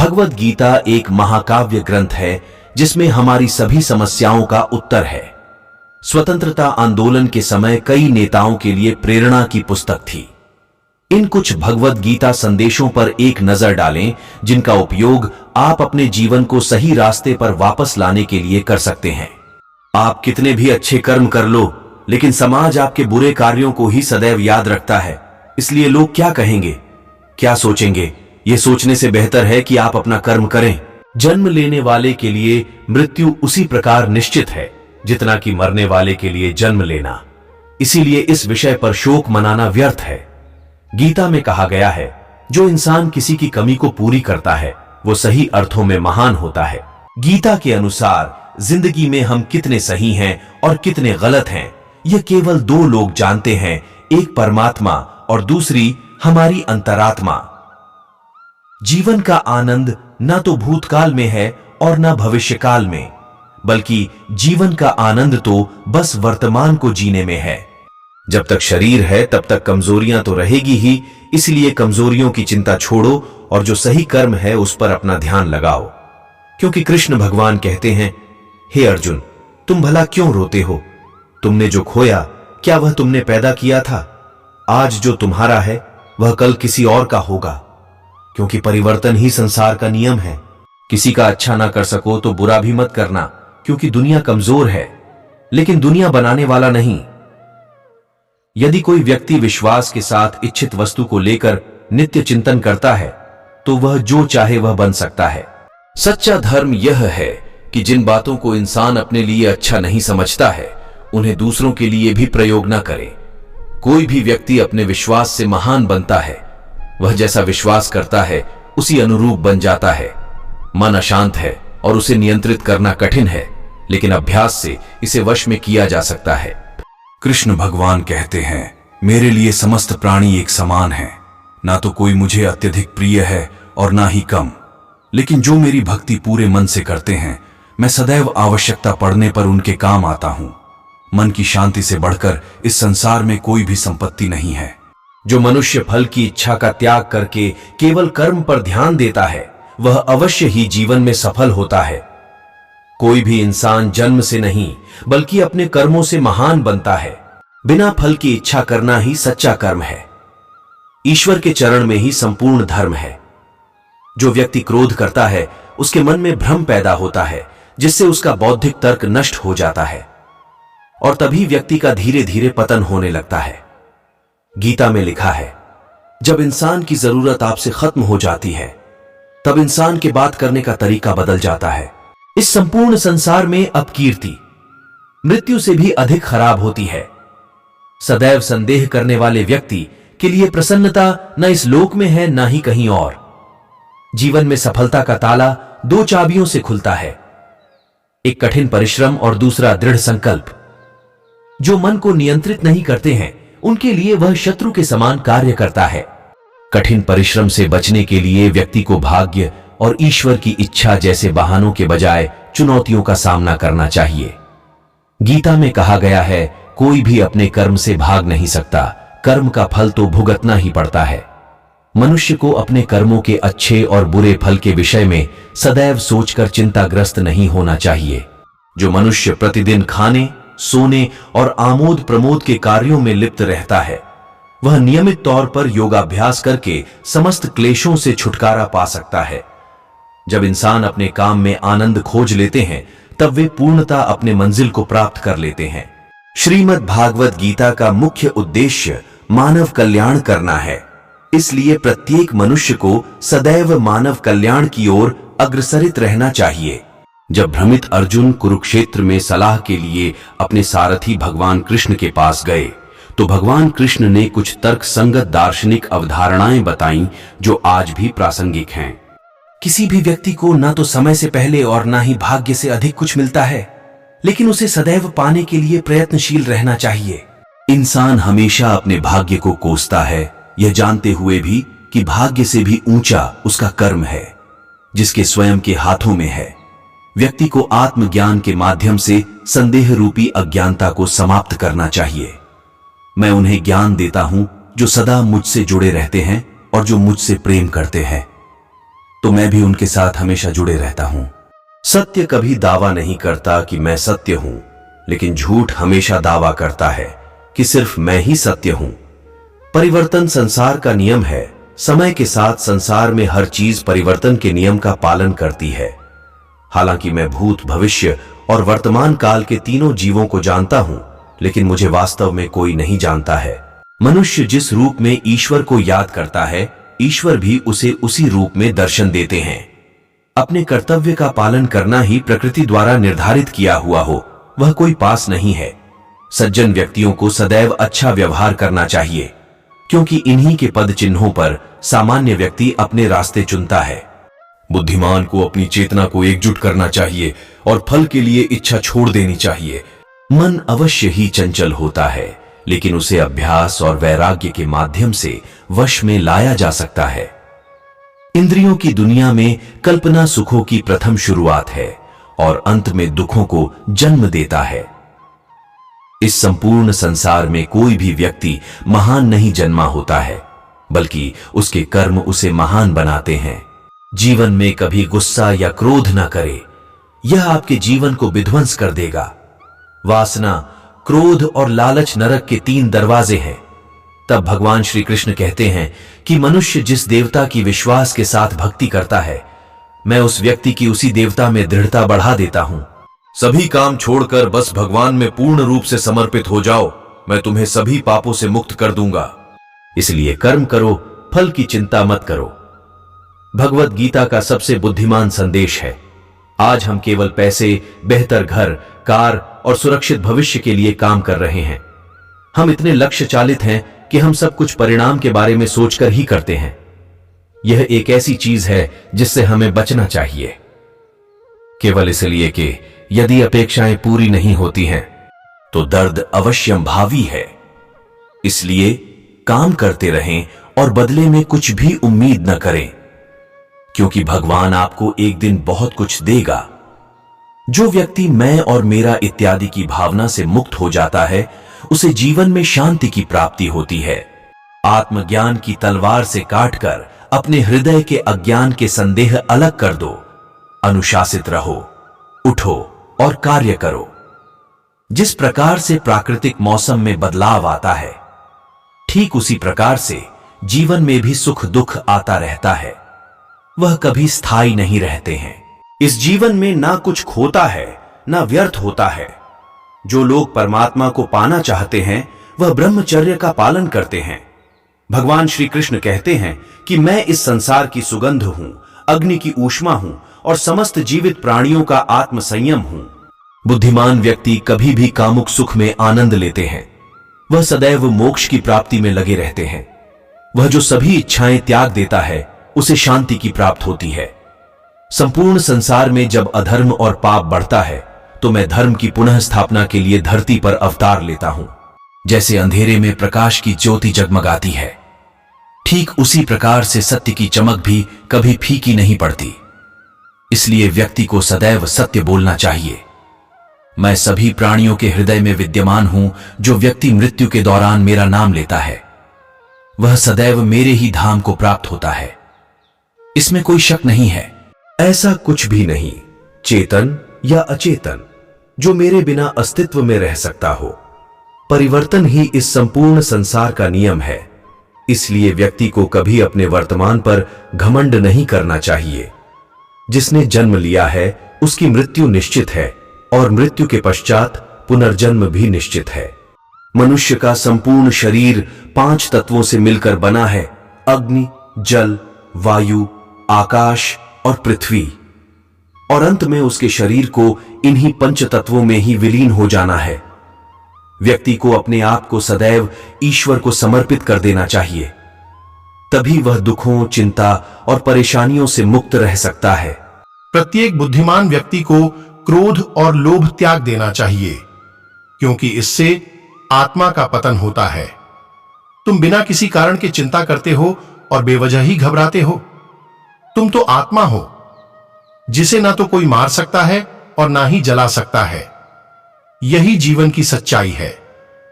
भगवत गीता एक महाकाव्य ग्रंथ है जिसमें हमारी सभी समस्याओं का उत्तर है। स्वतंत्रता आंदोलन के समय कई नेताओं के लिए प्रेरणा की पुस्तक थी। इन कुछ भगवत गीता संदेशों पर एक नजर डालें जिनका उपयोग आप अपने जीवन को सही रास्ते पर वापस लाने के लिए कर सकते हैं। आप कितने भी अच्छे कर्म कर लो, लेकिन समाज आपके बुरे कार्यों को ही सदैव याद रखता है। इसलिए लोग क्या कहेंगे, क्या सोचेंगे, यह सोचने से बेहतर है कि आप अपना कर्म करें। जन्म लेने वाले के लिए मृत्यु उसी प्रकार निश्चित है जितना कि मरने वाले के लिए जन्म लेना। इसीलिए इस विषय पर शोक मनाना व्यर्थ है। गीता में कहा गया है, जो इंसान किसी की कमी को पूरी करता है वो सही अर्थों में महान होता है। गीता के अनुसार जिंदगी में हम कितने सही हैं और कितने गलत हैं, यह केवल दो लोग जानते हैं, एक परमात्मा और दूसरी हमारी अंतरात्मा। जीवन का आनंद ना तो भूतकाल में है और ना भविष्यकाल में, बल्कि जीवन का आनंद तो बस वर्तमान को जीने में है। जब तक शरीर है तब तक कमजोरियां तो रहेगी ही, इसलिए कमजोरियों की चिंता छोड़ो और जो सही कर्म है उस पर अपना ध्यान लगाओ। क्योंकि कृष्ण भगवान कहते हैं, हे अर्जुन, तुम भला क्यों रोते हो? तुमने जो खोया क्या वह तुमने पैदा किया था? आज जो तुम्हारा है वह कल किसी और का होगा। क्योंकि परिवर्तन ही संसार का नियम है। किसी का अच्छा ना कर सको तो बुरा भी मत करना, क्योंकि दुनिया कमजोर है, लेकिन दुनिया बनाने वाला नहीं। यदि कोई व्यक्ति विश्वास के साथ इच्छित वस्तु को लेकर नित्य चिंतन करता है तो वह जो चाहे वह बन सकता है। सच्चा धर्म यह है कि जिन बातों को इंसान अपने लिए अच्छा नहीं समझता है उन्हें दूसरों के लिए भी प्रयोग न करे। कोई भी व्यक्ति अपने विश्वास से महान बनता है। वह जैसा विश्वास करता है उसी अनुरूप बन जाता है। मन अशांत है और उसे नियंत्रित करना कठिन है, लेकिन अभ्यास से इसे वश में किया जा सकता है। कृष्ण भगवान कहते हैं, मेरे लिए समस्त प्राणी एक समान हैं। ना तो कोई मुझे अत्यधिक प्रिय है और ना ही कम, लेकिन जो मेरी भक्ति पूरे मन से करते हैं मैं सदैव आवश्यकता पड़ने पर उनके काम आता हूं। मन की शांति से बढ़कर इस संसार में कोई भी संपत्ति नहीं है। जो मनुष्य फल की इच्छा का त्याग करके केवल कर्म पर ध्यान देता है वह अवश्य ही जीवन में सफल होता है। कोई भी इंसान जन्म से नहीं बल्कि अपने कर्मों से महान बनता है। बिना फल की इच्छा करना ही सच्चा कर्म है। ईश्वर के चरण में ही संपूर्ण धर्म है। जो व्यक्ति क्रोध करता है उसके मन में भ्रम पैदा होता है, जिससे उसका बौद्धिक तर्क नष्ट हो जाता है और तभी व्यक्ति का धीरे धीरे पतन होने लगता है। गीता में लिखा है, जब इंसान की जरूरत आपसे खत्म हो जाती है तब इंसान के बात करने का तरीका बदल जाता है। इस संपूर्ण संसार में अपकीर्ति मृत्यु से भी अधिक खराब होती है। सदैव संदेह करने वाले व्यक्ति के लिए प्रसन्नता न इस लोक में है न ही कहीं और। जीवन में सफलता का ताला दो चाबियों से खुलता है, एक कठिन परिश्रम और दूसरा दृढ़ संकल्प। जो मन को नियंत्रित नहीं करते हैं उनके लिए वह शत्रु के समान कार्य करता है। कठिन परिश्रम से बचने के लिए व्यक्ति को भाग्य और ईश्वर की इच्छा जैसे बहानों के बजाय चुनौतियों का सामना करना चाहिए। गीता में कहा गया है, कोई भी अपने कर्म से भाग नहीं सकता, कर्म का फल तो भुगतना ही पड़ता है। मनुष्य को अपने कर्मों के अच्छे और बुरे फल के विषय में सदैव सोचकर चिंताग्रस्त नहीं होना चाहिए। जो मनुष्य प्रतिदिन खाने, सोने और आमोद प्रमोद के कार्यों में लिप्त रहता है वह नियमित तौर पर योगाभ्यास करके समस्त क्लेशों से छुटकारा पा सकता है। जब इंसान अपने काम में आनंद खोज लेते हैं तब वे पूर्णता अपने मंजिल को प्राप्त कर लेते हैं। श्रीमद् भागवत गीता का मुख्य उद्देश्य मानव कल्याण करना है। इसलिए प्रत्येक मनुष्य को सदैव मानव कल्याण की ओर अग्रसरित रहना चाहिए। जब भ्रमित अर्जुन कुरुक्षेत्र में सलाह के लिए अपने सारथी भगवान कृष्ण के पास गए तो भगवान कृष्ण ने कुछ तर्क संगत दार्शनिक अवधारणाएं बताईं जो आज भी प्रासंगिक हैं। किसी भी व्यक्ति को ना तो समय से पहले और ना ही भाग्य से अधिक कुछ मिलता है, लेकिन उसे सदैव पाने के लिए प्रयत्नशील रहना चाहिए। इंसान हमेशा अपने भाग्य को कोसता है, यह जानते हुए भी कि भाग्य से भी ऊंचा उसका कर्म है जिसके स्वयं के हाथों में है। व्यक्ति को आत्मज्ञान के माध्यम से संदेह रूपी अज्ञानता को समाप्त करना चाहिए। मैं उन्हें ज्ञान देता हूं जो सदा मुझसे जुड़े रहते हैं और जो मुझसे प्रेम करते हैं। तो मैं भी उनके साथ हमेशा जुड़े रहता हूं। सत्य कभी दावा नहीं करता कि मैं सत्य हूं, लेकिन झूठ हमेशा दावा करता है कि सिर्फ मैं ही सत्य हूं। परिवर्तन संसार का नियम है। समय के साथ संसार में हर चीज परिवर्तन के नियम का पालन करती है। हालांकि मैं भूत, भविष्य और वर्तमान काल के तीनों जीवों को जानता हूं, लेकिन मुझे वास्तव में कोई नहीं जानता है। मनुष्य जिस रूप में ईश्वर को याद करता है, ईश्वर भी उसे उसी रूप में दर्शन देते हैं। अपने कर्तव्य का पालन करना ही प्रकृति द्वारा निर्धारित किया हुआ हो, वह कोई पास नहीं है। सज्जन व्यक्तियों को सदैव अच्छा व्यवहार करना चाहिए, क्योंकि इन्हीं के पद चिन्हों पर सामान्य व्यक्ति अपने रास्ते चुनता है। बुद्धिमान को अपनी चेतना को एकजुट करना चाहिए और फल के लिए इच्छा छोड़ देनी चाहिए। मन अवश्य ही चंचल होता है, लेकिन उसे अभ्यास और वैराग्य के माध्यम से वश में लाया जा सकता है। इंद्रियों की दुनिया में कल्पना सुखों की प्रथम शुरुआत है और अंत में दुखों को जन्म देता है। इस संपूर्ण संसार में कोई भी व्यक्ति महान नहीं जन्मा होता है, बल्कि उसके कर्म उसे महान बनाते हैं। जीवन में कभी गुस्सा या क्रोध न करे, यह आपके जीवन को विध्वंस कर देगा। वासना, क्रोध और लालच नरक के 3 दरवाजे हैं। तब भगवान श्री कृष्ण कहते हैं कि मनुष्य जिस देवता की विश्वास के साथ भक्ति करता है, मैं उस व्यक्ति की उसी देवता में दृढ़ता बढ़ा देता हूं। सभी काम छोड़कर बस भगवान में पूर्ण रूप से समर्पित हो जाओ, मैं तुम्हें सभी पापों से मुक्त कर दूंगा। इसलिए कर्म करो, फल की चिंता मत करो। भगवत गीता का सबसे बुद्धिमान संदेश है। आज हम केवल पैसे, बेहतर घर, कार और सुरक्षित भविष्य के लिए काम कर रहे हैं। हम इतने लक्ष्य चालित हैं कि हम सब कुछ परिणाम के बारे में सोचकर ही करते हैं। यह एक ऐसी चीज है जिससे हमें बचना चाहिए, केवल इसलिए कि यदि अपेक्षाएं पूरी नहीं होती हैं तो दर्द अवश्यंभावी है। इसलिए काम करते रहें और बदले में कुछ भी उम्मीद न करें, क्योंकि भगवान आपको एक दिन बहुत कुछ देगा। जो व्यक्ति मैं और मेरा इत्यादि की भावना से मुक्त हो जाता है, उसे जीवन में शांति की प्राप्ति होती है। आत्मज्ञान की तलवार से काटकर अपने हृदय के अज्ञान के संदेह अलग कर दो। अनुशासित रहो, उठो और कार्य करो। जिस प्रकार से प्राकृतिक मौसम में बदलाव आता है, ठीक उसी प्रकार से जीवन में भी सुख दुख आता रहता है। वह कभी स्थायी नहीं रहते हैं। इस जीवन में ना कुछ खोता है, ना व्यर्थ होता है। जो लोग परमात्मा को पाना चाहते हैं, वह ब्रह्मचर्य का पालन करते हैं। भगवान श्री कृष्ण कहते हैं कि मैं इस संसार की सुगंध हूं, अग्नि की ऊष्मा हूं और समस्त जीवित प्राणियों का आत्म संयम हूं। बुद्धिमान व्यक्ति कभी भी कामुक सुख में आनंद लेते हैं। वह सदैव मोक्ष की प्राप्ति में लगे रहते हैं। वह जो सभी इच्छाएं त्याग देता है, उसे शांति की प्राप्त होती है। संपूर्ण संसार में जब अधर्म और पाप बढ़ता है, तो मैं धर्म की पुनः स्थापना के लिए धरती पर अवतार लेता हूं। जैसे अंधेरे में प्रकाश की ज्योति जगमगाती है, ठीक उसी प्रकार से सत्य की चमक भी कभी फीकी नहीं पड़ती। इसलिए व्यक्ति को सदैव सत्य बोलना चाहिए। मैं सभी प्राणियों के हृदय में विद्यमान हूं। जो व्यक्ति मृत्यु के दौरान मेरा नाम लेता है, वह सदैव मेरे ही धाम को प्राप्त होता है। इसमें कोई शक नहीं है। ऐसा कुछ भी नहीं, चेतन या अचेतन, जो मेरे बिना अस्तित्व में रह सकता हो। परिवर्तन ही इस संपूर्ण संसार का नियम है। इसलिए व्यक्ति को कभी अपने वर्तमान पर घमंड नहीं करना चाहिए। जिसने जन्म लिया है, उसकी मृत्यु निश्चित है और मृत्यु के पश्चात पुनर्जन्म भी निश्चित है। मनुष्य का संपूर्ण शरीर 5 तत्वों से मिलकर बना है: अग्नि, जल, वायु, आकाश और पृथ्वी। और अंत में उसके शरीर को इन्हीं 5 तत्वों में ही विलीन हो जाना है। व्यक्ति को अपने आप को सदैव ईश्वर को समर्पित कर देना चाहिए। तभी वह दुखों, चिंता और परेशानियों से मुक्त रह सकता है। प्रत्येक बुद्धिमान व्यक्ति को क्रोध और लोभ त्याग देना चाहिए, क्योंकि इससे आत्मा का पतन होता है। तुम बिना किसी कारण के चिंता करते हो और बेवजह ही घबराते हो। तुम तो आत्मा हो, जिसे ना तो कोई मार सकता है और ना ही जला सकता है। यही जीवन की सच्चाई है,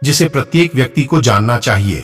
जिसे प्रत्येक व्यक्ति को जानना चाहिए।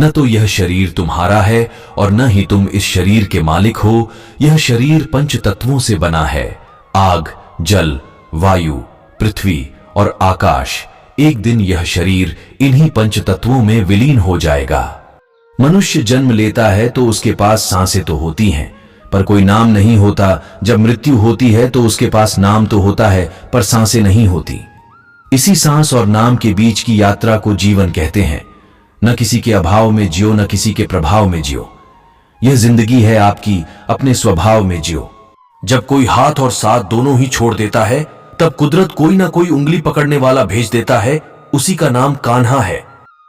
न तो यह शरीर तुम्हारा है और न ही तुम इस शरीर के मालिक हो। यह शरीर पंच तत्वों से बना है, आग, जल, वायु, पृथ्वी और आकाश। एक दिन यह शरीर इन्हीं पंच तत्वों में विलीन हो जाएगा। मनुष्य जन्म लेता है तो उसके पास सांसें तो होती हैं, पर कोई नाम नहीं होता। जब मृत्यु होती है तो उसके पास नाम तो होता है, पर सांसें नहीं होती। इसी सांस और नाम के बीच की यात्रा को जीवन कहते हैं। न किसी के अभाव में जियो, न किसी के प्रभाव में जियो। यह जिंदगी है आपकी, अपने स्वभाव में जियो। जब कोई हाथ और साथ दोनों ही छोड़ देता है, तब कुदरत कोई ना कोई उंगली पकड़ने वाला भेज देता है। उसी का नाम कान्हा है।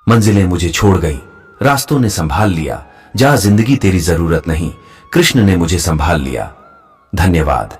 मंजिलें मुझे छोड़ गई, रास्तों ने संभाल लिया। जहां जिंदगी तेरी जरूरत नहीं, कृष्ण ने मुझे संभाल लिया। धन्यवाद।